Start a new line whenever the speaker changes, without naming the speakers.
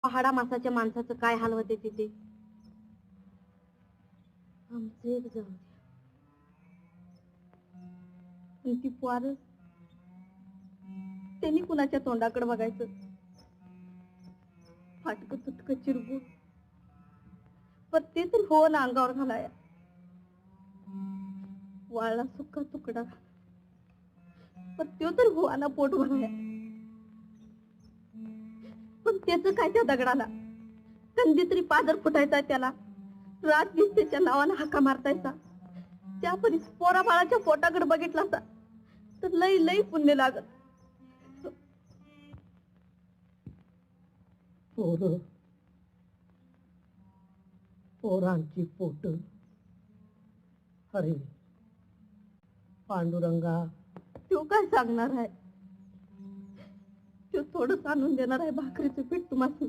पहाडा मासाच्या माणसाचं काय हाल होते तिथे. आमचं एक जाऊ द्या. पण ती पोरं, त्यांनी कुणाच्या तोंडाकडे बघायचं. फाटकं तुटकं चिरगून पण ते तर हो ना अंगावर घालाया. वाळला सुका तुकडा पण तो तर होवाना पोट भराया. पण त्याच काय त्या दगडाला. कंदी तरी पादर फुटायचा त्याला. रात दिस त्याच्या नावानं हाका मारतायचा. त्या परी पोरा बाळाच्या पोटाकडे बघितला असा तर लई लई पुण्य लागत.
पोरांची पोट. अरे पांडुरंगा,
तो काय सांगणार आहे. तो थोडंच आणून देणार आहे भाकरीचं पीठ तुम्हाला.